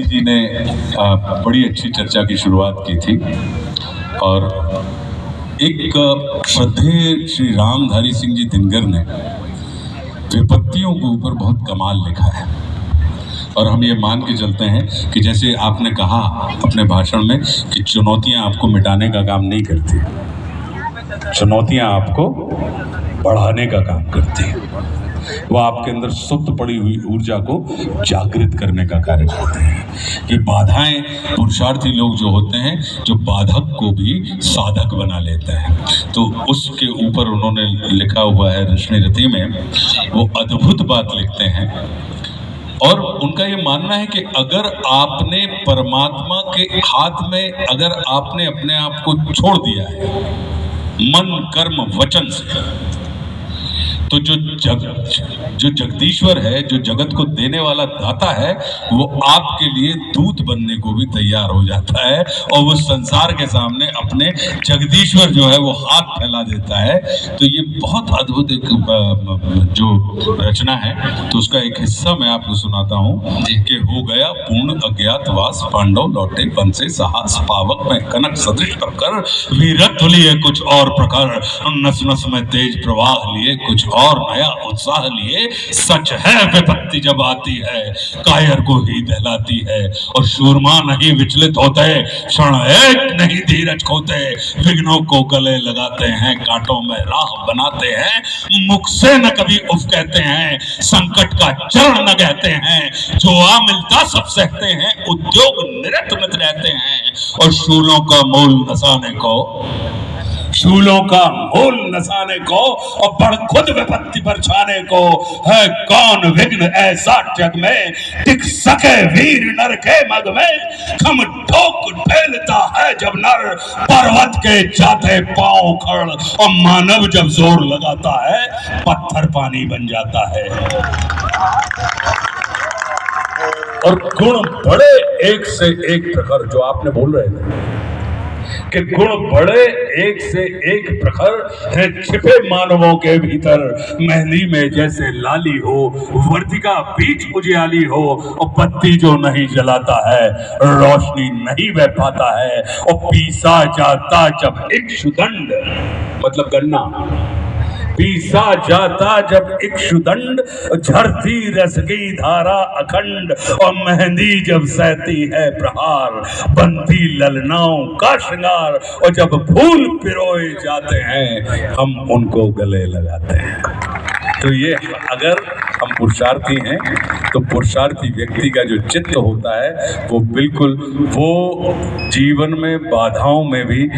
जी ने बड़ी अच्छी चर्चा की शुरुआत की थी और एक श्रद्धेय श्री रामधारी सिंह जी दिनकर ने विपत्तियों के ऊपर बहुत कमाल लिखा है और हम ये मान के चलते हैं कि जैसे आपने कहा अपने भाषण में कि चुनौतियां आपको मिटाने का काम नहीं करती, चुनौतियां आपको बढ़ाने का काम करती है। वो आपके अंदर सुप्त पड़ी हुई ऊर्जा को जागृत करने का कार्य करते हैं। ये बाधाएं पुरुषार्थी लोग जो होते हैं, जो बाधक को भी साधक बना लेते हैं, तो उसके ऊपर उन्होंने लिखा हुआ है रश्मि रति में, वो अद्भुत बात लिखते हैं और उनका ये मानना है कि अगर आपने परमात्मा के हाथ में अगर आपने अपने आप को छोड़ दिया है मन कर्म वचन से, तो जो जगदीश्वर है, जो जगत को देने वाला दाता है, वो आपके लिए दूत बनने को भी तैयार हो जाता है और वो संसार के सामने अपने जगदीश्वर जो है वो हाथ फैला देता है। तो ये बहुत अद्भुत एक जो रचना है, तो उसका एक हिस्सा मैं आपको सुनाता हूँ कि हो गया पूर्ण अज्ञातवास, पांडव लौटे वन से साहस, पावक में कनक सदृश कर वीरत्व लिए कुछ और प्रकार, नस नस में तेज प्रवाह लिए कुछ और नया उत्साह लिए। सच है विपत्ति जब आती है कायर को ही दहलाती है और शूरमा नहीं विचलित होते, क्षण एक नहीं धीरज खोते, विघ्नों को गले लगाते हैं, कांटों में राह बनाते हैं, मुख से न कभी उफ कहते हैं, संकट का चरण न कहते हैं, जो आ मिलता सब सहते हैं, उद्योग निरत मित रहते हैं और शूलों का मूल नसाने को और बड़ खुद विपत्ति पर छाने को, है कौन विघ्न ऐसा जग में टिक सके वीर नर के मग में, खम ठोक ढेलता है जब नर पर्वत के जाते पांव खड़, और मानव जब जोर लगाता है पत्थर पानी बन जाता है। और गुण बड़े एक से एक प्रखर, जो आपने बोल रहे थे कि गुण बड़े एक से एक प्रखर है छिपे मानवों के भीतर, मेहंदी में जैसे लाली हो, वर्तिका बीच उजियाली हो, और बत्ती जो नहीं जलाता है रोशनी नहीं बह पाता है, और पीसा जाता जब इक्षुदंड मतलब गन्ना, पीसा जाता जब इक्षुदंड, झरती रस की धारा अखंड, और मेहंदी जब सहती है प्रहार, बनती ललनाओं का श्रृंगार, और जब फूल पिरोए जाते हैं हम उनको गले लगाते हैं। तो ये अगर हम पुरुषार्थी हैं तो पुरुषार्थी व्यक्ति का जो चित्त होता है वो बिल्कुल वो जीवन में बाधाओं में भी